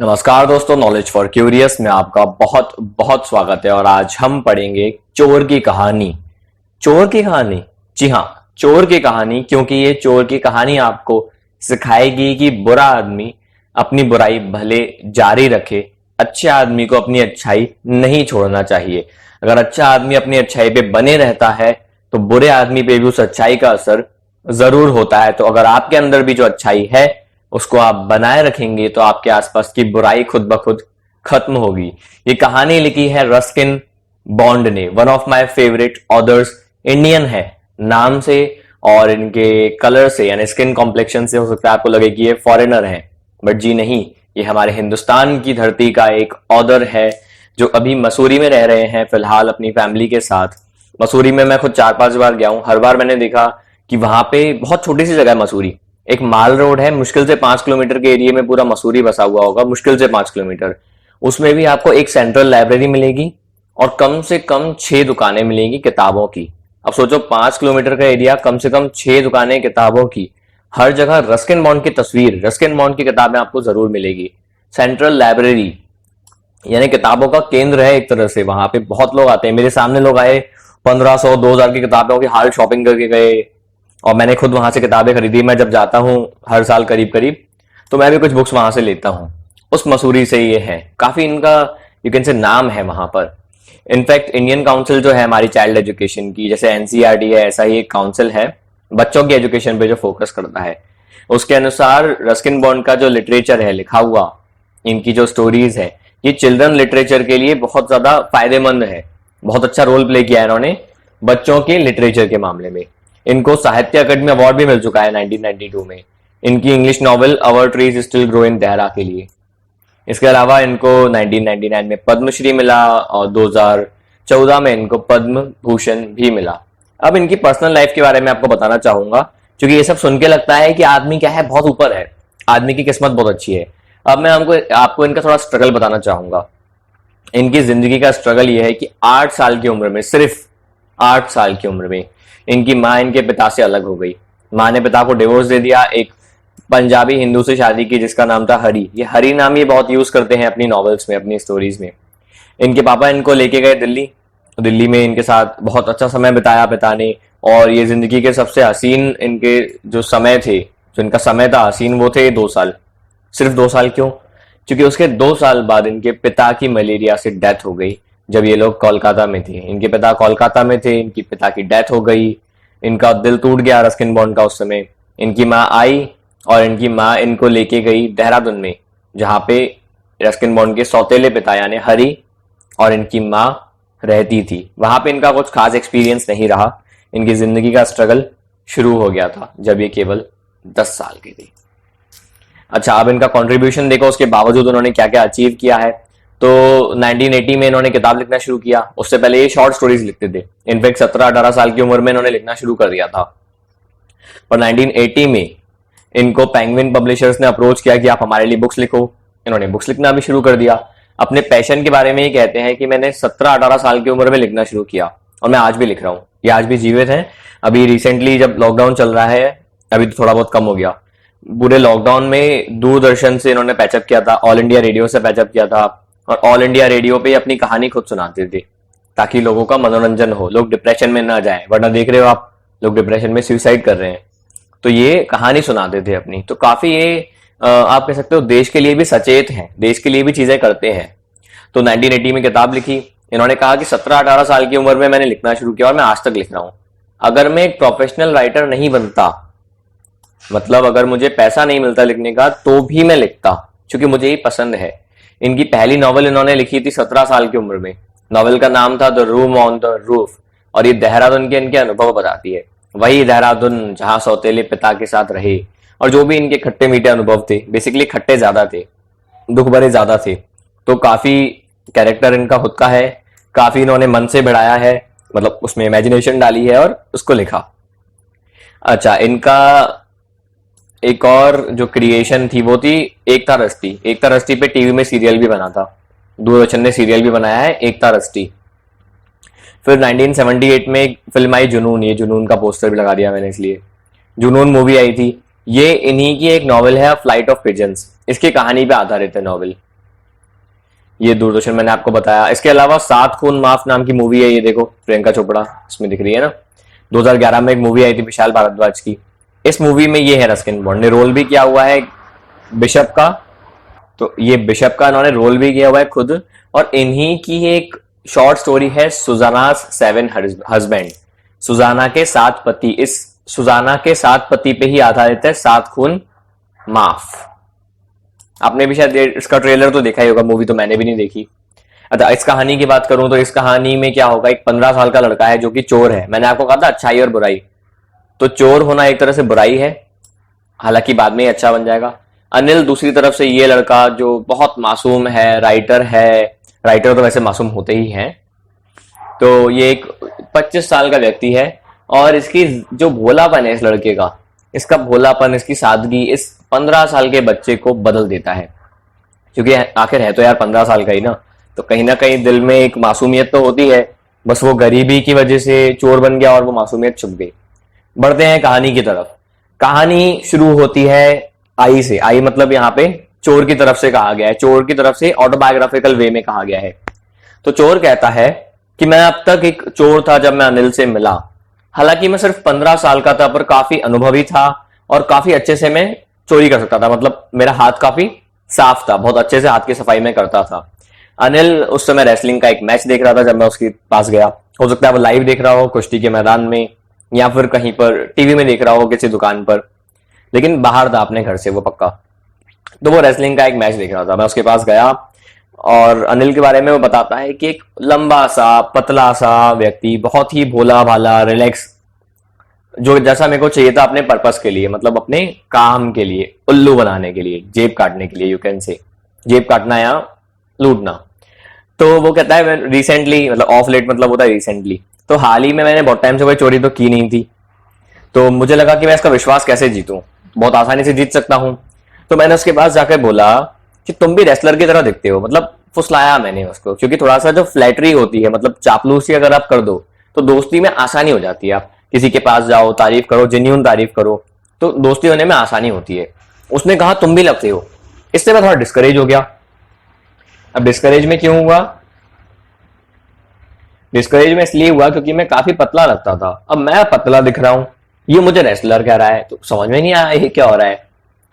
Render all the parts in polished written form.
नमस्कार दोस्तों, knowledge for curious में आपका बहुत बहुत स्वागत है। और आज हम पढ़ेंगे चोर की कहानी। चोर की कहानी, जी हाँ, चोर की कहानी, क्योंकि ये चोर की कहानी आपको सिखाएगी कि बुरा आदमी अपनी बुराई भले जारी रखे, अच्छे आदमी को अपनी अच्छाई नहीं छोड़ना चाहिए। अगर अच्छा आदमी अपनी अच्छाई पे बने रहता है तो बुरे आदमी पे भी उस अच्छाई का असर जरूर होता है। तो अगर आपके अंदर भी जो अच्छाई है उसको आप बनाए रखेंगे तो आपके आसपास की बुराई खुद ब खुद खत्म होगी। ये कहानी लिखी है रस्किन बॉन्ड ने, one of my favourite authors. Indian है नाम से और इनके कलर से, यानी स्किन कॉम्प्लेक्शन से हो सकता है आपको लगे कि ये फॉरेनर है, बट जी नहीं, ये हमारे हिंदुस्तान की धरती का एक ऑथर है जो अभी मसूरी में रह रहे हैं फिलहाल अपनी फैमिली के साथ। मसूरी में मैं खुद 4-5 बार गया हूं। हर बार मैंने देखा कि वहां पे बहुत छोटी सी जगह है मसूरी, एक माल रोड है, मुश्किल से 5 किलोमीटर के एरिया में पूरा मसूरी बसा हुआ होगा, मुश्किल से 5 किलोमीटर। उसमें भी आपको एक सेंट्रल लाइब्रेरी मिलेगी और कम से कम 6 दुकानें मिलेंगी किताबों की। अब सोचो 5 किलोमीटर का एरिया, कम से कम 6 दुकानें किताबों की, हर जगह रस्किन बॉन्ड की तस्वीर, रस्किन बॉन्ड की किताबें आपको जरूर मिलेगी। सेंट्रल लाइब्रेरी यानी किताबों का केंद्र है एक तरह से। वहां पे बहुत लोग आते हैं, मेरे सामने लोग आए, 1500-2000 की किताबों की हाल शॉपिंग करके गए और मैंने खुद वहां से किताबें खरीदी। मैं जब जाता हूँ हर साल करीब करीब, तो मैं भी कुछ बुक्स वहां से लेता हूँ। उस मसूरी से ये है, काफी इनका यू कैन से नाम है वहां पर। इनफैक्ट इंडियन काउंसिल जो है हमारी चाइल्ड एजुकेशन की, जैसे एनसीईआरटी है, ऐसा ही एक काउंसिल है बच्चों की एजुकेशन पे जो फोकस करता है। उसके अनुसार रस्किन बॉन्ड का जो लिटरेचर है लिखा हुआ, इनकी जो स्टोरीज है, ये चिल्ड्रन लिटरेचर के लिए बहुत ज्यादा फायदेमंद है। बहुत अच्छा रोल प्ले किया है इन्होंने बच्चों के लिटरेचर के मामले में। इनको साहित्य अकादमी अवार्ड भी मिल चुका है 1992 में, इनकी English novel our trees still grow in Dehra के लिए। इसके अलावा इनको 1999 में पद्मश्री मिला और 2014 में इनको पद्म भूषण भी मिला। अब इनकी पर्सनल लाइफ के बारे में आपको बताना चाहूंगा, क्योंकि ये सब सुन के लगता है कि आदमी क्या है, बहुत ऊपर है, आदमी की किस्मत बहुत अच्छी है। अब मैं आपको इनका थोड़ा स्ट्रगल बताना चाहूंगा। इनकी जिंदगी का स्ट्रगल ये है कि 8 साल की उम्र में, सिर्फ 8 साल की उम्र में इनकी माँ इनके पिता से अलग हो गई। माँ ने पिता को डिवोर्स दे दिया, एक पंजाबी हिंदू से शादी की जिसका नाम था हरी। ये हरी नाम ये बहुत यूज करते हैं अपनी नॉवेल्स में, अपनी स्टोरीज में। इनके पापा इनको लेके गए दिल्ली, दिल्ली में इनके साथ बहुत अच्छा समय बिताया पिता ने। और ये जिंदगी के सबसे हसीन इनके जो समय थे, जो इनका समय था हसीन, वो थे 2 साल। सिर्फ 2 साल क्यों? क्योंकि उसके 2 साल बाद इनके पिता की मलेरिया से डेथ हो गई जब ये लोग कोलकाता में थे। इनके पिता कोलकाता में थे, इनकी पिता की डेथ हो गई, इनका दिल टूट गया रस्किन बॉन्ड का उस समय। इनकी माँ आई और इनकी माँ इनको लेके गई देहरादून में, जहां पे रस्किन बॉन्ड के सौतेले पिता यानी हरी और इनकी माँ रहती थी। वहां पे इनका कुछ खास एक्सपीरियंस नहीं रहा। इनकी जिंदगी का स्ट्रगल शुरू हो गया था जब ये केवल 10 साल की थी। अच्छा, अब इनका कंट्रीब्यूशन देखो, उसके बावजूद उन्होंने क्या क्या अचीव किया है। तो 1980 में इन्होंने किताब लिखना शुरू किया। उससे पहले ये शॉर्ट स्टोरीज लिखते थे। इनफैक्ट 17-18 साल की उम्र में इन्होंने लिखना शुरू कर दिया था। और 1980 में इनको पेंगुइन पब्लिशर्स ने अप्रोच किया कि आप हमारे लिए बुक्स लिखो। इन्होंने बुक्स लिखना भी शुरू कर दिया। अपने पैशन के बारे में ये कहते हैं कि मैंने 17-18 साल की उम्र में लिखना शुरू किया और मैं आज भी लिख रहा हूँ। ये आज भी जीवित हैं। अभी रिसेंटली जब लॉकडाउन चल रहा है, अभी तो थोड़ा बहुत कम हो गया, पूरे लॉकडाउन में दूरदर्शन से इन्होंने पैचअप किया था, ऑल इंडिया रेडियो से पैचअप किया था और ऑल इंडिया रेडियो पे अपनी कहानी खुद सुनाते थे ताकि लोगों का मनोरंजन हो, लोग डिप्रेशन में ना जाए। वरना देख रहे हो आप, लोग डिप्रेशन में सुसाइड कर रहे हैं। तो ये कहानी सुनाते थे अपनी। तो काफी ये आप कह सकते हो देश के लिए भी सचेत हैं, देश के लिए भी चीजें करते हैं। तो 1980 में किताब लिखी। इन्होंने कहा कि 17-18 साल की उम्र में मैंने लिखना शुरू किया और मैं आज तक लिख रहा हूं। अगर मैं एक प्रोफेशनल राइटर नहीं बनता, मतलब अगर मुझे पैसा नहीं मिलता लिखने का, तो भी मैं लिखता, क्योंकि मुझे ये पसंद है। इनकी पहली नॉवल इन्होंने लिखी थी 17 साल की उम्र में। नॉवल का नाम था the room on the roof और ये देहरादून के इनके अनुभव बताती है। वही देहरादून जहां सौतेले पिता के साथ रहे और जो भी इनके खट्टे मीठे अनुभव थे, बेसिकली खट्टे ज्यादा थे, दुख भरे ज्यादा थे। तो काफी कैरेक्टर इनका खुद का है, काफी इन्होंने मन से बढ़ाया है, मतलब उसमें इमेजिनेशन डाली है और उसको लिखा। अच्छा, इनका एक और जो क्रिएशन थी वो थी एकता रस्ती। एकता रस्ती पे टीवी में सीरियल भी बना था, दूरदर्शन ने सीरियल भी बनाया है एकता रस्ती। फिर 1978 में एक फिल्म आई जुनून, ये जुनून का पोस्टर भी लगा दिया मैंने इसलिए। जुनून मूवी आई थी, ये इन्हीं की एक नॉवल है फ्लाइट ऑफ पिजन्स। इसकी कहानी पे आधारित है नॉवल। ये दूरदर्शन मैंने आपको बताया। इसके अलावा सात खून माफ नाम की मूवी है, ये देखो प्रियंका चोपड़ा इसमें दिख रही है ना। 2011 में एक मूवी आई थी विशाल भारद्वाज की। इस मूवी में ये है रस्किन बॉन्ड ने रोल भी किया हुआ है बिशप का। तो ये बिशप का इन्होंने रोल भी किया हुआ है खुद। और इन्हीं की एक शॉर्ट स्टोरी है सुजाना सेवन हस्बैंड, सुजाना के सात पति। इस सुजाना के सात पति पे ही आधारित है सात खून माफ। आपने भी शायद इसका ट्रेलर तो देखा ही होगा, मूवी तो मैंने भी नहीं देखी। अच्छा, इस कहानी की बात करूं तो इस कहानी में क्या होगा, एक 15 साल का लड़का है जो कि चोर है। मैंने आपको कहा था अच्छाई और बुराई, तो चोर होना एक तरह से बुराई है, हालांकि बाद में ही अच्छा बन जाएगा। अनिल दूसरी तरफ से ये लड़का जो बहुत मासूम है, राइटर है। राइटर तो वैसे मासूम होते ही हैं। तो ये एक 25 साल का व्यक्ति है और इसकी जो भोलापन है इस लड़के का, इसका भोलापन, इसकी सादगी इस 15 साल के बच्चे को बदल देता है। क्योंकि आखिर है तो यार 15 साल का ही ना, तो कहीं ना कहीं दिल में एक मासूमियत तो होती है। बस वो गरीबी की वजह से चोर बन गया और वो मासूमियत छुप गई। बढ़ते हैं कहानी की तरफ। कहानी शुरू होती है आई से। आई मतलब यहाँ पे चोर की तरफ से कहा गया है, चोर की तरफ से ऑटोबायोग्राफिकल वे में कहा गया है। तो चोर कहता है कि मैं अब तक एक चोर था जब मैं अनिल से मिला। हालांकि मैं सिर्फ 15 साल का था पर काफी अनुभवी था और काफी अच्छे से मैं चोरी कर सकता था। मतलब मेरा हाथ काफी साफ था, बहुत अच्छे से हाथ की सफाई में करता था। अनिल उस समय रेसलिंग का एक मैच देख रहा था जब मैं उसके पास गया। हो सकता है वो लाइव देख रहा हो कुश्ती के मैदान में, या फिर कहीं पर टीवी में देख रहा हो किसी दुकान पर, लेकिन बाहर था अपने घर से वो पक्का। तो वो रेसलिंग का एक मैच देख रहा था। मैं उसके पास गया और अनिल के बारे में वो बताता है कि एक लंबा सा पतला सा व्यक्ति, बहुत ही भोला भाला, रिलैक्स, जो जैसा मेरे को चाहिए था अपने पर्पस के लिए, मतलब अपने काम के लिए, उल्लू बनाने के लिए, जेब काटने के लिए, यू कैन से जेब काटना या लूटना। तो वो कहता है रिसेंटली, मतलब ऑफ लेट मतलब होता है रिसेंटली, तो हाल ही में मैंने बहुत टाइम से कोई चोरी तो की नहीं थी। तो मुझे लगा कि मैं इसका विश्वास कैसे जीतूं, बहुत आसानी से जीत सकता हूं। तो मैंने उसके पास जाकर बोला कि तुम भी रेसलर की तरह दिखते हो। मतलब फुसलाया मैंने उसको, क्योंकि थोड़ा सा जो फ्लैटरी होती है, मतलब चापलूसी अगर आप कर दो तो दोस्ती में आसानी हो जाती है। आप किसी के पास जाओ, तारीफ करो, जेन्यून तारीफ करो, तो दोस्ती होने में आसानी होती है। उसने कहा तुम भी लगते हो। इससे मैं थोड़ा डिस्करेज हो गया। अब डिस्करेज में क्यों हुआ? डिस्करेज में इसलिए हुआ क्योंकि मैं काफी पतला लगता था। अब मैं पतला दिख रहा हूं, ये मुझे रेसलर कह रहा है, तो समझ में नहीं आया ये क्या हो रहा है।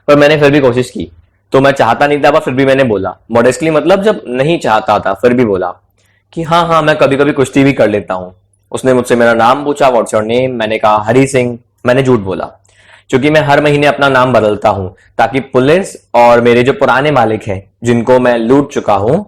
पर मैंने फिर भी कोशिश की। तो मैं चाहता नहीं था पर फिर भी मैंने बोला मॉडेस्टली, मतलब जब नहीं चाहता था फिर भी बोला कि हाँ हाँ मैं कभी कभी कुश्ती भी कर लेता हूँ। उसने मुझसे मेरा नाम पूछा, व्हाट्स योर नेम। मैंने कहा हरी सिंह। मैंने झूठ बोला क्योंकि मैं हर महीने अपना नाम बदलता हूं ताकि पुलिस और मेरे जो पुराने मालिक हैं जिनको मैं लूट चुका हूं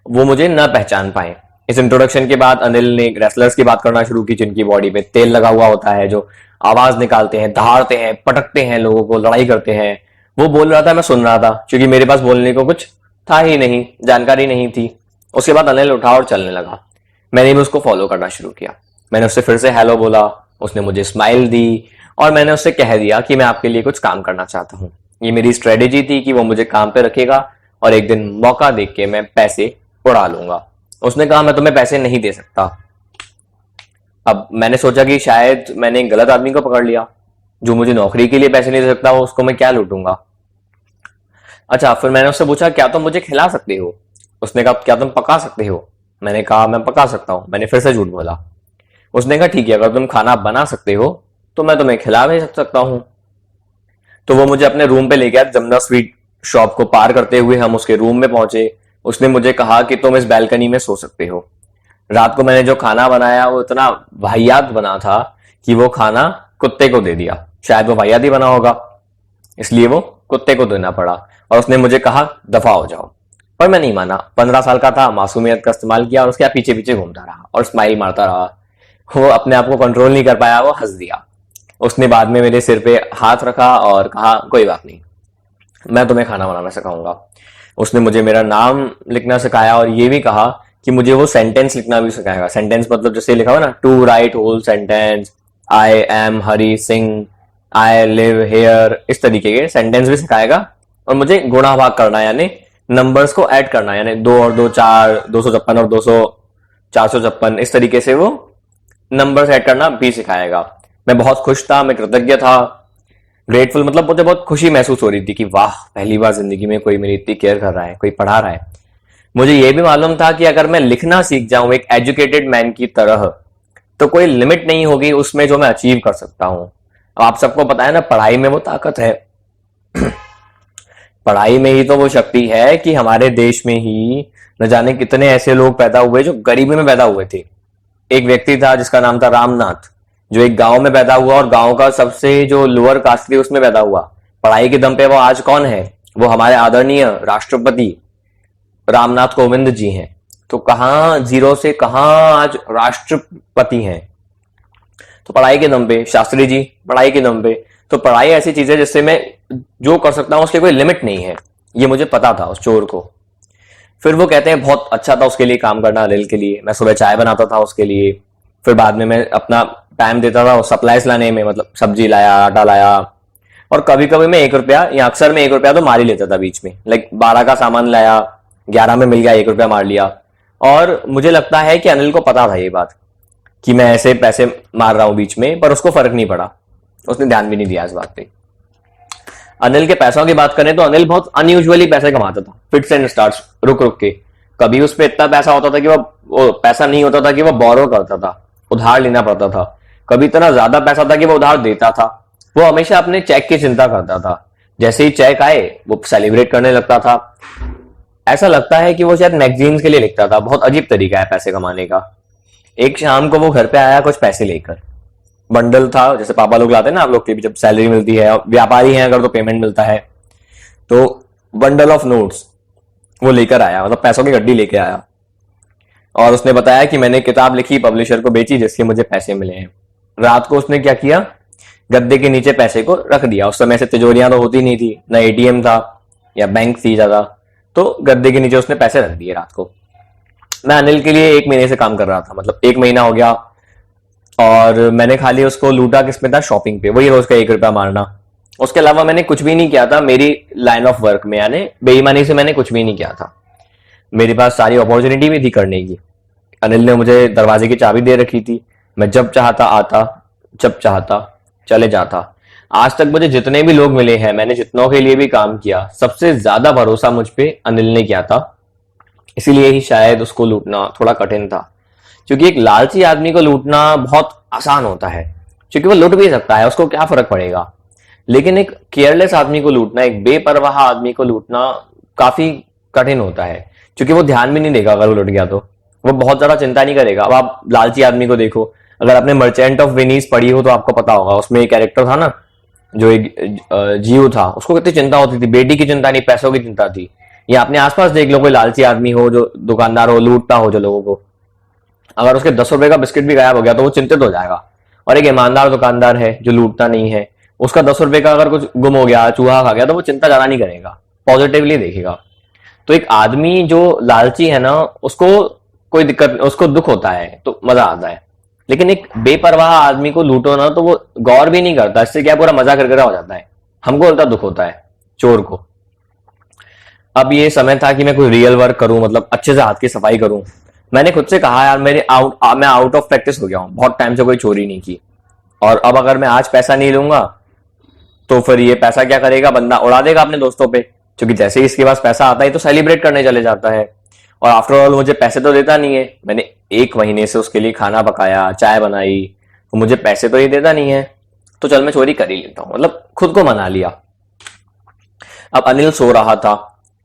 वो मुझे न पहचान पाए। इस इंट्रोडक्शन के बाद अनिल ने रेसलर्स की बात करना शुरू की जिनकी बॉडी पे तेल लगा हुआ होता है, जो आवाज निकालते हैं, दहाड़ते हैं, पटकते हैं लोगों को, लड़ाई करते हैं। वो बोल रहा था, मैं सुन रहा था क्योंकि मेरे पास बोलने को कुछ था ही नहीं, जानकारी नहीं थी। उसके बाद अनिल उठा और चलने लगा। मैंने भी उसको फॉलो करना शुरू किया। मैंने उससे फिर से हेलो बोला, उसने मुझे स्माइल दी और मैंने उससे कह दिया कि मैं आपके लिए कुछ काम करना चाहता हूँ। ये मेरी स्ट्रेटेजी थी कि वो मुझे काम पे रखेगा और एक दिन मौका देख के मैं पैसे उड़ा लूंगा। उसने कहा मैं तुम्हें पैसे नहीं दे सकता। अब मैंने सोचा कि शायद मैंने एक गलत आदमी को पकड़ लिया, जो मुझे नौकरी के लिए पैसे नहीं दे सकता, वो उसको मैं क्या लूटूंगा। अच्छा, फिर मैंने उससे पूछा क्या तुम मुझे खिला सकते हो? उसने कहा क्या तुम पका सकते हो? मैंने कहा मैं पका सकता हूँ। मैंने फिर से झूठ बोला। उसने कहा ठीक है, अगर तुम खाना बना सकते हो तो मैं तुम्हें खिला भी सकता हूँ। तो वो मुझे अपने रूम पे ले गया। जमुना स्वीट शॉप को पार करते हुए हम उसके रूम में पहुंचे। उसने मुझे कहा कि तुम इस बैल्कनी में सो सकते हो। रात को मैंने जो खाना बनाया वो इतना वाहियात बना था कि वो खाना कुत्ते को दे दिया। शायद वो वाहियात ही बना होगा, इसलिए वो कुत्ते को देना पड़ा। और उसने मुझे कहा दफा हो जाओ, पर मैं नहीं माना। 15 साल का था, मासूमियत का इस्तेमाल किया और उसके पीछे पीछे घूमता रहा और स्माइल मारता रहा। वो अपने आप को कंट्रोल नहीं कर पाया, वो हंस दिया। उसने बाद में मेरे सिर पे हाथ रखा और कहा कोई बात नहीं, मैं तुम्हें खाना बनाना सिखाऊंगा। उसने मुझे मेरा नाम लिखना सिखाया और ये भी कहा कि मुझे वो सेंटेंस लिखना भी सिखाएगा। सेंटेंस मतलब जैसे लिखा हुआ ना, to write whole sentence, I am Hari Singh, I live here, इस तरीके के सेंटेंस भी सिखाएगा। और मुझे गुणा भाग करना, यानी नंबर्स को ऐड करना, यानी 2 और 2 4, 256 और 200 456, इस तरीके से वो नंबर्स ऐड करना भी सिखाएगा। मैं बहुत खुश था, मैं कृतज्ञ था, ग्रेटफुल, मतलब मुझे बहुत खुशी महसूस हो रही थी कि वाह, पहली बार जिंदगी में कोई मेरी इतनी केयर कर रहा है, कोई पढ़ा रहा है। मुझे ये भी मालूम था कि अगर मैं लिखना सीख जाऊं एक एजुकेटेड मैन की तरह, तो कोई लिमिट नहीं होगी उसमें जो मैं अचीव कर सकता हूं। अब आप सबको पता है ना, पढ़ाई में वो ताकत है। पढ़ाई में ही तो वो शक्ति है कि हमारे देश में ही न जाने कितने ऐसे लोग पैदा हुए जो गरीबी में पैदा हुए थे। एक व्यक्ति था जिसका नाम था रामनाथ, जो एक गांव में पैदा हुआ और गांव का सबसे जो लोअर कास्ट थी उसमें पैदा हुआ। पढ़ाई के दम पे वो आज कौन है? वो हमारे आदरणीय राष्ट्रपति रामनाथ कोविंद जी हैं। तो कहां जीरो से कहां आज राष्ट्रपति हैं? तो पढ़ाई के दम पे। शास्त्री जी पढ़ाई के दम पे। तो पढ़ाई ऐसी चीज है जिससे मैं जो कर सकता हूं उसके कोई लिमिट नहीं है, ये मुझे पता था उस चोर को। फिर वो कहते हैं बहुत अच्छा था उसके लिए काम करना, अनिल के लिए। मैं सुबह चाय बनाता था उसके लिए, फिर बाद में मैं अपना टाइम देता था सप्लाईज लाने में, मतलब सब्जी लाया, आटा लाया, और कभी कभी मैं 1 रुपया या अक्सर मैं 1 रुपया तो मार ही लेता था बीच में। लाइक 12 का सामान लाया, 11 में मिल गया, 1 रुपया मार लिया। और मुझे लगता है कि अनिल को पता था ये बात कि मैं ऐसे पैसे मार रहा हूं बीच में, पर उसको फर्क नहीं पड़ा, उसने ध्यान भी नहीं दिया इस बात पे। अनिल के पैसों की बात करें तो अनिल बहुत अनयूजुअली पैसे कमाता था, फिट्स एंड स्टार्ट्स, रुक रुक के। कभी उस पर इतना पैसा होता था कि वो पैसा नहीं होता था कि वो बोरो करता था, उधार लेना पड़ता था। कभी इतना ज्यादा पैसा था कि वो उधार देता था। वो हमेशा अपने चेक की चिंता करता था। जैसे ही चेक आए वो सेलिब्रेट करने लगता था। ऐसा लगता है कि वो शायद मैगजीन्स के लिए लिखता था। बहुत अजीब तरीका है पैसे कमाने का। एक शाम को वो घर पे आया कुछ पैसे लेकर, बंडल था, जैसे पापा लोग लाते हैं ना आप लोग की भी जब सैलरी मिलती है, व्यापारी हैं अगर तो पेमेंट मिलता है, तो बंडल ऑफ नोट्स वो लेकर आया, मतलब पैसों की गड्डी लेके आया। और उसने बताया कि मैंने किताब लिखी, पब्लिशर को बेची, जिसके मुझे पैसे मिले हैं। रात को उसने क्या किया, गद्दे के नीचे पैसे को रख दिया। उस समय से तिजोरियां तो होती नहीं थी, ना एटीएम था या बैंक थी ज्यादा, तो गद्दे के नीचे उसने पैसे रख दिए रात को। मैं अनिल के लिए 1 महीने से काम कर रहा था, मतलब 1 महीना हो गया, और मैंने खाली उसको लूटा किसमें था, शॉपिंग पे, वही रोज का 1 रुपया मारना। उसके अलावा मैंने कुछ भी नहीं किया था मेरी लाइन ऑफ वर्क में, यानी बेईमानी से मैंने कुछ भी नहीं किया था। मेरे पास सारी अपॉर्चुनिटी भी थी करने की। अनिल ने मुझे दरवाजे की चाबी दे रखी थी, मैं जब चाहता आता, जब चाहता चले जाता। आज तक मुझे जितने भी लोग मिले हैं, मैंने जितनों के लिए भी काम किया, सबसे ज्यादा भरोसा मुझ पे अनिल ने किया था। इसीलिए ही शायद उसको लूटना थोड़ा कठिन था, क्योंकि एक लालची आदमी को लूटना बहुत आसान होता है, क्योंकि वो लूट भी सकता है, उसको क्या फर्क पड़ेगा। लेकिन एक केयरलेस आदमी को लूटना, एक बेपरवाह आदमी को लूटना काफी कठिन होता है, क्योंकि वो ध्यान भी नहीं देगा। अगर वो लुट गया तो वो बहुत ज्यादा चिंता नहीं करेगा। अब आप लालची आदमी को देखो, अगर आपने मर्चेंट ऑफ वेनिस पढ़ी हो तो आपको पता होगा, उसमें एक कैरेक्टर था ना, जो एक जीव था, उसको कितनी चिंता होती थी, बेटी की चिंता नहीं, पैसों की चिंता थी। या अपने आसपास देख लो, कोई लालची आदमी हो जो दुकानदार हो, लूटता हो जो लोगों को, अगर उसके 10 रुपए का बिस्किट भी गायब हो गया तो वो चिंतित हो जाएगा। और एक ईमानदार दुकानदार है जो लूटता नहीं है, उसका 10 रुपए का अगर कुछ गुम हो गया, चूहा खा गया, तो वो चिंता ज्यादा नहीं करेगा, पॉजिटिवली देखेगा। तो एक आदमी जो लालची है ना, उसको कोई दिक्कत, उसको दुख होता है तो मजा आता है। लेकिन एक बेपरवाह आदमी को लूटो ना तो वो गौर भी नहीं करता, इससे क्या पूरा मजा करके हो जाता है। हमको उल्टा दुख होता है, चोर को। अब ये समय था कि मैं कोई रियल वर्क करूं, मतलब अच्छे से हाथ की सफाई करूं। मैंने खुद से कहा यार मैं आउट ऑफ प्रैक्टिस हो गया हूं, बहुत टाइम से कोई चोरी नहीं की, और अब अगर मैं आज पैसा नहीं लूंगा तो फिर ये पैसा क्या करेगा, बंदा उड़ा देगा अपने दोस्तों पे, क्योंकि जैसे ही इसके पास पैसा आता है तो सेलिब्रेट करने चले जाता है। और आफ्टर ऑल मुझे पैसे तो देता नहीं है, मैंने 1 महीने से उसके लिए खाना पकाया, चाय बनाई, तो मुझे पैसे तो ये देता नहीं है, तो चल मैं चोरी कर ही लेता हूँ, मतलब खुद को मना लिया। अब अनिल सो रहा था,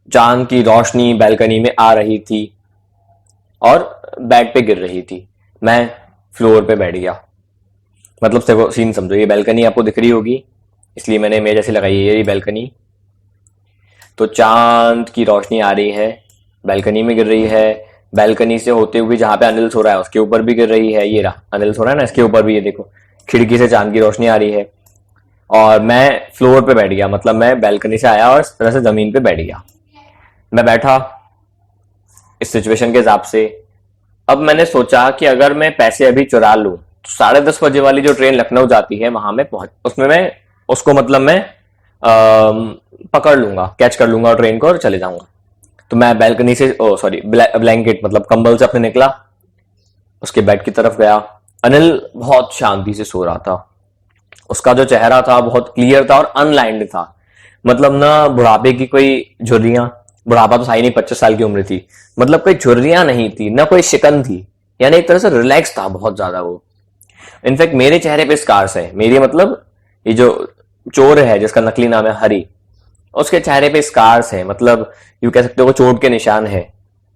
चांद की रोशनी बैल्कनी में आ रही थी और बेड पे गिर रही थी। मैं फ्लोर पे बैठ गया, मतलब देखो सीन समझो, ये बैल्कनी आपको दिख रही होगी, इसलिए मैंने इमेज ऐसे लगाई है, ये बैल्कनी। तो चांद की रोशनी आ रही है, बैल्कनी में गिर रही है, बैल्कनी से होते हुए जहां पे अनिल सो रहा है उसके ऊपर भी गिर रही है। ये रहा अनिल सो रहा है ना, इसके ऊपर भी ये देखो खिड़की से चांद की रोशनी आ रही है। और मैं फ्लोर पे बैठ गया, मतलब मैं बैल्कनी से आया और इस तरह से जमीन पे बैठ गया। मैं बैठा इस सिचुएशन के हिसाब से। अब मैंने सोचा कि अगर मैं पैसे अभी चुरा लूं तो 10:30 बजे वाली जो ट्रेन लखनऊ जाती है वहां में पहुंच, उसमें मैं उसको मतलब मैं पकड़ लूंगा, कैच कर लूंगा और ट्रेन को और चले जाऊंगा। तो मैं बैल्कनी से ब्लैंकेट मतलब कंबल से अपने निकला, उसके बेड की तरफ गया। अनिल बहुत शांति से सो रहा था, उसका जो चेहरा था बहुत क्लियर था और अनलाइंड था, मतलब ना बुढ़ापे की कोई झुर्रियां, बुढ़ापा तो था ही नहीं, 25 साल की उम्र थी। मतलब कोई झुर्रियां नहीं थी, ना कोई शिकन थी, यानी एक तरह से रिलैक्स था बहुत ज्यादा वो। इनफैक्ट मेरे चेहरे पे स्कार्स है, मेरी मतलब ये जो चोर है जिसका नकली नाम है हरी, उसके चेहरे पे स्कार्स है, मतलब यूं कह सकते हो वो चोट के निशान है,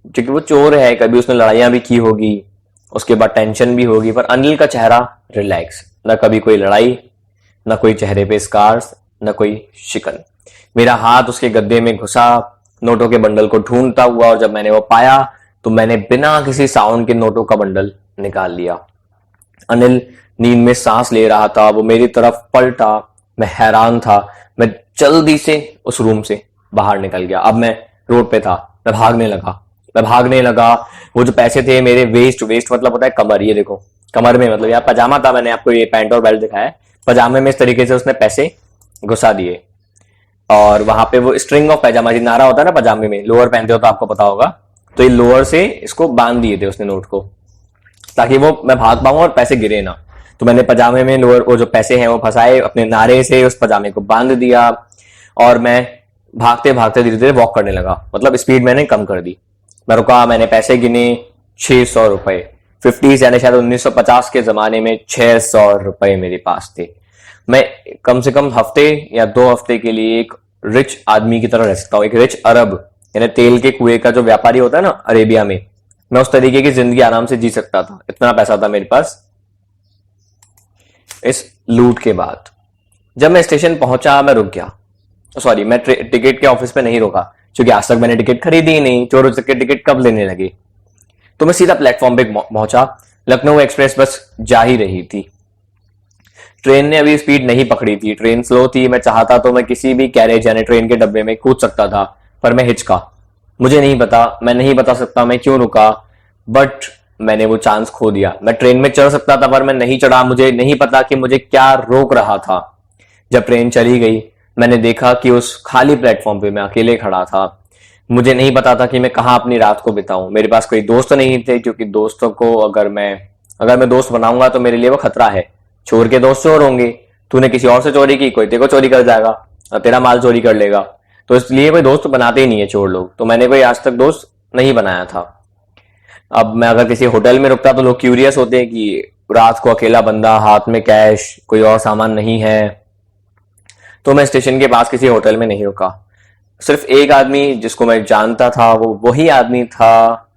क्योंकि वो चोर है, कभी उसने लड़ाइयां भी की होगी, उसके बाद टेंशन भी होगी। पर अनिल का चेहरा रिलैक्स, ना कभी कोई लड़ाई, ना कोई चेहरे पे स्कार्स, ना कोई शिकन। मेरा हाथ उसके गद्दे में घुसा, नोटों के बंडल को ढूंढता हुआ, और जब मैंने वो पाया तो मैंने बिना किसी साउंड के नोटों का बंडल निकाल लिया। अनिल नींद में सांस ले रहा था, वो मेरी तरफ पलटा, मैं हैरान था। मैं जल्दी से उस रूम से बाहर निकल गया। अब मैं रोड पे था, मैं भागने लगा। वो जो पैसे थे मेरे, वेस्ट वेस्ट मतलब होता है कमर, ये देखो कमर में, मतलब यार पजामा था, मैंने आपको ये पैंट और बेल्ट दिखाया है, पजामे में इस तरीके से उसने पैसे घुसा दिए। और वहां पे वो स्ट्रिंग ऑफ पैजामा जी नारा होता है ना पजामे में, लोअर पहनते हो तो आपको पता होगा, तो ये लोअर से इसको बांध दिए थे उसने नोट को, ताकि वो मैं भाग पाऊं और पैसे गिरे ना। तो मैंने पजामे में लोअर वो जो पैसे हैं वो फंसाए, अपने नारे से उस पजामे को बांध दिया, और मैं भागते भागते धीरे धीरे वॉक करने लगा। मतलब स्पीड मैंने कम कर दी। मैं रुका, मैंने पैसे गिने, 600 रुपए, 50 यानी शायद 1950 के जमाने में 600 रुपए मेरे पास थे। मैं कम से कम हफ्ते या 2 हफ्ते के लिए एक रिच आदमी की तरह रह सकता हूँ, एक रिच अरब, यानी तेल के कुएं का जो व्यापारी होता है ना अरेबिया में, मैं उस तरीके की जिंदगी आराम से जी सकता था, इतना पैसा था मेरे पास इस लूट के बाद। जब मैं स्टेशन पहुंचा मैं रुक गया, सॉरी मैं टिकट के ऑफिस पे नहीं रुका, क्योंकि आज तक मैंने टिकट खरीदी ही नहीं, चोर उसके टिकट कब लेने लगे। तो मैं सीधा प्लेटफॉर्म पे पहुंचा। लखनऊ एक्सप्रेस बस जा ही रही थी, ट्रेन ने अभी स्पीड नहीं पकड़ी थी, ट्रेन स्लो थी। मैं चाहता तो मैं किसी भी कैरेज यानी ट्रेन के डब्बे में कूद सकता था, पर मैं हिचका। मुझे नहीं पता, मैं नहीं बता सकता मैं क्यों रुका, बट मैंने वो चांस खो दिया। मैं ट्रेन में चढ़ सकता था पर मैं नहीं चढ़ा, मुझे नहीं पता कि मुझे क्या रोक रहा था। जब ट्रेन चली गई मैंने देखा कि उस खाली प्लेटफॉर्म पे मैं अकेले खड़ा था। मुझे नहीं पता था कि मैं कहाँ अपनी रात को बिताऊं। मेरे पास कोई दोस्त नहीं थे, क्योंकि दोस्तों को अगर मैं दोस्त बनाऊंगा तो मेरे लिए वो खतरा है। चोर के दोस्त चोर होंगे, तूने किसी और से चोरी की, कोई तेरे को चोरी कर जाएगा और तेरा माल चोरी कर लेगा, तो इसलिए कोई दोस्त बनाते ही नहीं है चोर लोग। तो मैंने कोई आज तक दोस्त नहीं बनाया था। अब मैं अगर किसी होटल में रुकता तो लोग क्यूरियस होते हैं कि रात को अकेला बंदा, हाथ में कैश, कोई और सामान नहीं है। तो मैं स्टेशन के पास किसी होटल में नहीं रुका। सिर्फ एक आदमी जिसको मैं जानता था, वो वही आदमी था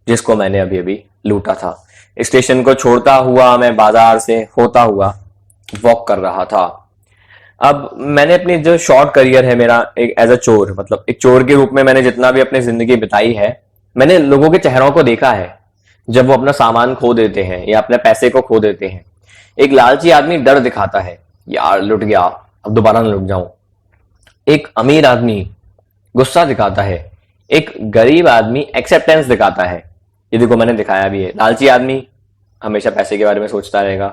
जिसको मैंने अभी अभी लूटा था। स्टेशन को छोड़ता हुआ मैं बाजार से होता हुआ वॉक कर रहा था। अब मैंने अपनी जो शॉर्ट करियर है मेरा एक एज अ चोर, मतलब एक चोर के रूप में मैंने जितना भी अपनी जिंदगी बिताई है, मैंने लोगों के चेहरों को देखा है जब वो अपना सामान खो देते हैं या अपने पैसे को खो देते हैं। एक लालची आदमी डर दिखाता है, यार लुट गया, अब दोबारा न लुट जाऊं। एक अमीर आदमी गुस्सा दिखाता है, एक गरीब आदमी एक्सेप्टेंस दिखाता है। ये देखो मैंने दिखाया भी है। लालची आदमी हमेशा पैसे के बारे में सोचता रहेगा,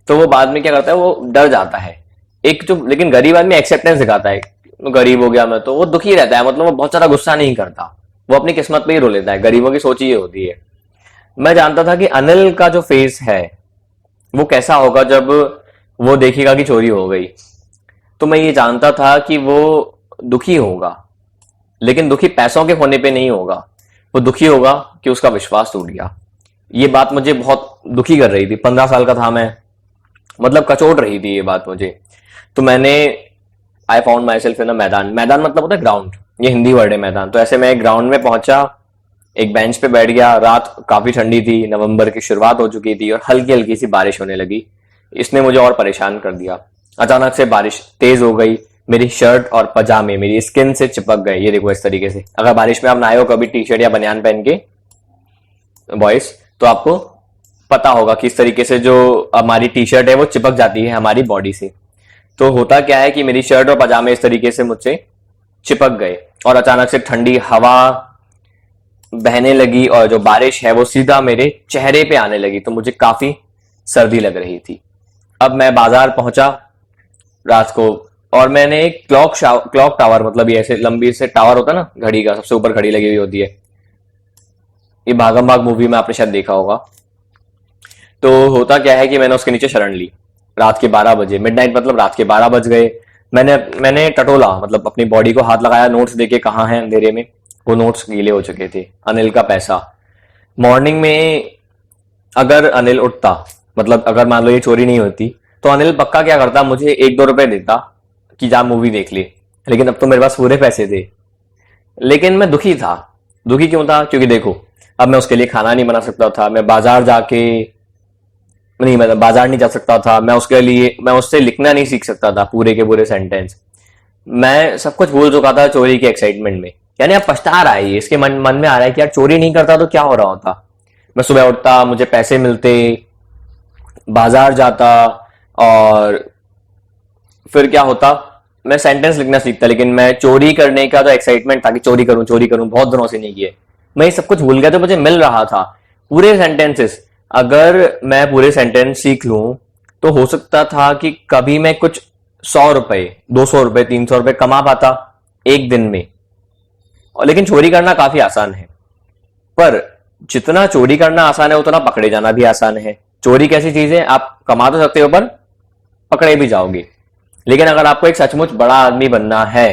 तो वो बाद में क्या करता है, वो डर जाता है। एक जो लेकिन गरीब आदमी एक्सेप्टेंस दिखाता है, गरीब हो गया मैं, तो वो दुखी रहता है, मतलब वो बहुत ज्यादा गुस्सा नहीं करता, वो अपनी किस्मत पे ही रो लेता है। गरीबों की सोच ये होती है। मैं जानता था कि अनिल का जो फेस है वो कैसा होगा जब वो देखेगा कि चोरी हो गई। तो मैं ये जानता था कि वो दुखी होगा, लेकिन दुखी पैसों के होने पे नहीं होगा, वो दुखी होगा कि उसका विश्वास टूट गया। ये बात मुझे बहुत दुखी कर रही थी। 15 साल का था मैं, मतलब कचोट रही थी ये बात मुझे। तो मैंने I found my self in मैदान। मैदान मतलब होता है ग्राउंड, ये हिंदी वर्ड है मैदान। तो ऐसे मैं एक ग्राउंड में पहुंचा, एक बेंच पे बैठ गया। रात काफी ठंडी थी, नवंबर की शुरुआत हो चुकी थी और हल्की हल्की सी बारिश होने लगी। इसने मुझे और परेशान कर दिया। अचानक से बारिश तेज हो गई, मेरी शर्ट और पजामे मेरी स्किन से चिपक गए। ये देखो इस तरीके से, अगर बारिश में आप नहाए हो कभी टी शर्ट या बनियान पहन के बॉयज, तो आपको पता होगा कि इस तरीके से जो हमारी टी शर्ट है वो चिपक जाती है हमारी बॉडी से। तो होता क्या है कि मेरी शर्ट और पजामे इस तरीके से मुझसे चिपक गए और अचानक से ठंडी हवा बहने लगी और जो बारिश है वो सीधा मेरे चेहरे पे आने लगी। तो मुझे काफी सर्दी लग रही थी। अब मैं बाजार पहुंचा रात को, और मैंने एक क्लॉक टावर, मतलब ये ऐसे लंबी से टावर होता है ना घड़ी का, सबसे ऊपर घड़ी लगी हुई होती है, ये भागम भाग मूवी में आपने शायद देखा होगा। तो होता क्या है कि मैंने उसके नीचे शरण ली। रात के 12 बजे, मिडनाइट मतलब रात के 12 बज गए। मैंने टटोला, मतलब अपनी बॉडी को हाथ लगाया, नोट्स देखे कहाँ हैं अंधेरे में, वो नोट्स गीले हो चुके थे। अनिल का पैसा। मॉर्निंग में अगर अनिल उठता, मतलब अगर मान लो ये चोरी नहीं होती, तो अनिल पक्का क्या करता, मुझे 1-2 रुपए देता कि जा मूवी देख ले। लेकिन अब तो मेरे पास पूरे पैसे थे। लेकिन मैं दुखी था। दुखी क्यों था? क्योंकि देखो, अब मैं उसके लिए खाना नहीं बना सकता था, मैं बाजार जाके नहीं, मतलब बाजार नहीं जा सकता था, मैं उससे लिखना नहीं सीख सकता था पूरे के पूरे सेंटेंस। मैं सब कुछ भूल चुका था चोरी के एक्साइटमेंट में। यानी अब पछता रहा है, इसके मन में आ रहा है कि यार चोरी नहीं करता तो क्या हो रहा होता। मैं सुबह उठता, मुझे पैसे मिलते, बाजार जाता, और फिर क्या होता, मैं सेंटेंस लिखना सीखता। लेकिन मैं चोरी करने का तो एक्साइटमेंट था कि चोरी करूं, बहुत दिनों से नहीं किए, मैं ये सब कुछ भूल गया। तो मुझे मिल रहा था पूरे सेंटेंसेस। अगर मैं पूरे सेंटेंस सीख लूं तो हो सकता था कि कभी मैं कुछ 100 रुपए, 200 रुपए, 300 रुपए कमा पाता एक दिन में। और लेकिन चोरी करना काफी आसान है, पर जितना चोरी करना आसान है उतना पकड़े जाना भी आसान है। चोरी कैसी चीज है, आप कमा तो सकते हो पर पकड़े भी जाओगे। लेकिन अगर आपको एक सचमुच बड़ा आदमी बनना है,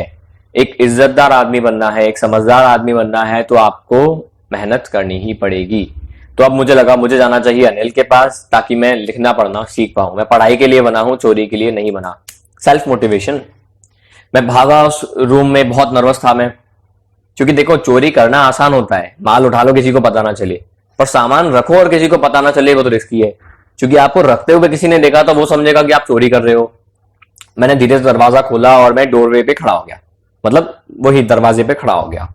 एक इज्जतदार आदमी बनना है, एक समझदार आदमी बनना है, तो आपको मेहनत करनी ही पड़ेगी। तो अब मुझे लगा मुझे जाना चाहिए अनिल के पास, ताकि मैं लिखना पढ़ना सीख पाऊं। मैं पढ़ाई के लिए बना हूं, चोरी के लिए नहीं बना। Self motivation. मैं भागा उस रूम में, बहुत नर्वस था मैं, क्योंकि देखो चोरी करना आसान होता है, माल उठा लो किसी को पता ना चले, पर सामान रखो और किसी को पता ना चले वो तो रिस्की है। क्योंकि आपको रखते हुए किसी ने देखा तो वो समझेगा कि आप चोरी कर रहे हो। मैंने धीरे से दरवाजा खोला और मैं डोरवे पे खड़ा हो गया, मतलब वही दरवाजे पे खड़ा हो गया।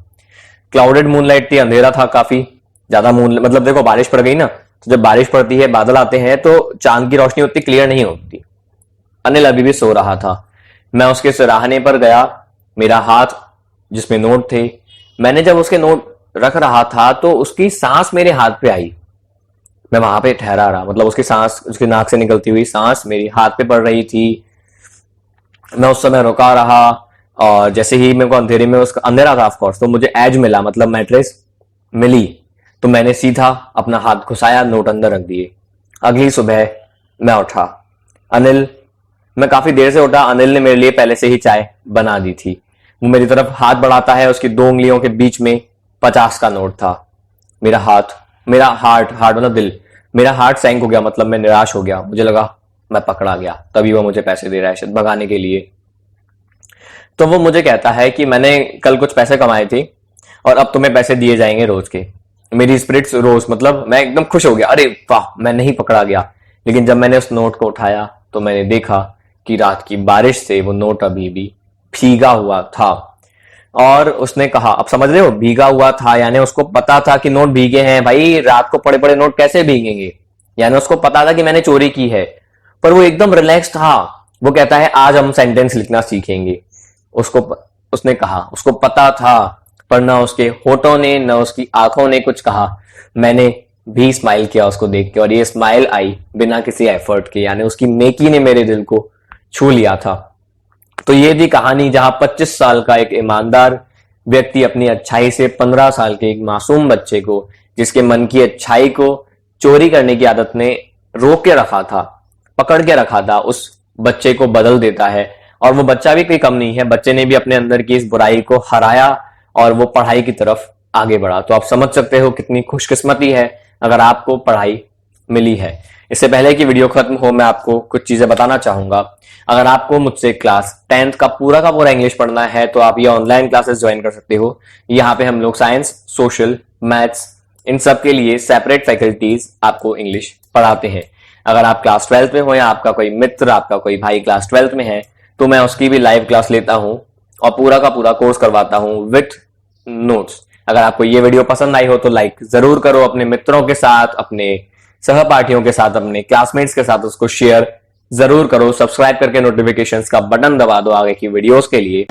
क्लाउडेड मूनलाइट थी, अंधेरा था काफी ज्यादा। मून मतलब देखो बारिश पड़ गई ना, तो जब बारिश पड़ती है, बादल आते हैं, तो चांद की रोशनी उतनी क्लियर नहीं होती। अनिल अभी भी सो रहा था। मैं उसके सिराहने पर गया, मेरा हाथ जिसमें नोट थे, मैंने जब उसके नोट रख रहा था तो उसकी सांस मेरे हाथ पे आई। मैं वहां पे ठहरा रहा, मतलब उसकी सांस, उसकी नाक से निकलती हुई सांस मेरी हाथ पे पड़ रही थी। मैं उस समय रुका रहा, और जैसे ही मेरे को अंधेरे में, उसका अंधेरा था ऑफ कोर्स, तो मुझे एज मिला, मतलब मैट्रेस मिली, तो मैंने सीधा अपना हाथ घुसाया, नोट अंदर रख दिए। अगली सुबह मैं उठा। अनिल, मैं काफी देर से उठा, अनिल ने मेरे लिए पहले से ही चाय बना दी थी। वो मेरी तरफ हाथ बढ़ाता है, उसकी 2 उंगलियों के बीच में 50 का नोट था। मेरा हार्ट मतलब दिल, मेरा हार्ट सैंक हो गया, मतलब मैं निराश हो गया। मुझे लगा मैं पकड़ा गया, तभी वो मुझे पैसे दे रहा है शायद भगाने के लिए। तो वो मुझे कहता है कि मैंने कल कुछ पैसे कमाए थे और अब तुम्हें पैसे दिए जाएंगे रोज के। मेरी स्पिरिट्स रोज, मतलब मैं एकदम खुश हो गया, अरे वाह मैं नहीं पकड़ा गया। लेकिन जब मैंने उस नोट को उठाया तो मैंने देखा कि रात की बारिश से वो नोट अभी भी भीगा हुआ था। और उसने कहा, अब समझ रहे हो, भीगा हुआ था, यानी उसको पता था कि नोट भीगे हैं। भाई रात को पड़े पड़े नोट कैसे भीगेंगे, यानी उसको पता था कि मैंने चोरी की है, पर वो एकदम रिलैक्स था। वो कहता है आज हम सेंटेंस लिखना सीखेंगे। उसने कहा, उसको पता था, पर ना उसके होठों ने ना उसकी आंखों ने कुछ कहा। मैंने भी स्माइल किया उसको देख के, और ये स्माइल आई बिना किसी एफर्ट के, यानी उसकी नेकी ने मेरे दिल को छू लिया था। तो ये थी कहानी जहां 25 साल का एक ईमानदार व्यक्ति अपनी अच्छाई से 15 साल के एक मासूम बच्चे को, जिसके मन की अच्छाई को चोरी करने की आदत ने रोक के रखा था, पकड़ के रखा था, उस बच्चे को बदल देता है। और वो बच्चा भी कोई कम नहीं है, बच्चे ने भी अपने अंदर की इस बुराई को हराया और वो पढ़ाई की तरफ आगे बढ़ा। तो आप समझ सकते हो कितनी खुशकिस्मती है अगर आपको पढ़ाई मिली है। इससे पहले कि वीडियो खत्म हो, मैं आपको कुछ चीजें बताना चाहूंगा। अगर आपको मुझसे क्लास 10th का पूरा इंग्लिश पढ़ना है तो आप ये ऑनलाइन क्लासेस ज्वाइन कर सकते हो। यहाँ पे हम लोग साइंस, सोशल, मैथ्स, इन सब के लिए सेपरेट फैकल्टीज आपको इंग्लिश पढ़ाते हैं। अगर आप क्लास 12th में हो या आपका कोई मित्र, आपका कोई भाई क्लास 12th में है, तो मैं उसकी भी लाइव क्लास लेता हूँ और पूरा का पूरा कोर्स करवाता हूँ विथ नोट्स। अगर आपको ये वीडियो पसंद आई हो तो लाइक जरूर करो, अपने मित्रों के साथ, अपने सहपाठियों के साथ, अपने क्लासमेट्स के साथ उसको शेयर जरूर करो। सब्सक्राइब करके नोटिफिकेशंस का बटन दबा दो आगे की वीडियोस के लिए।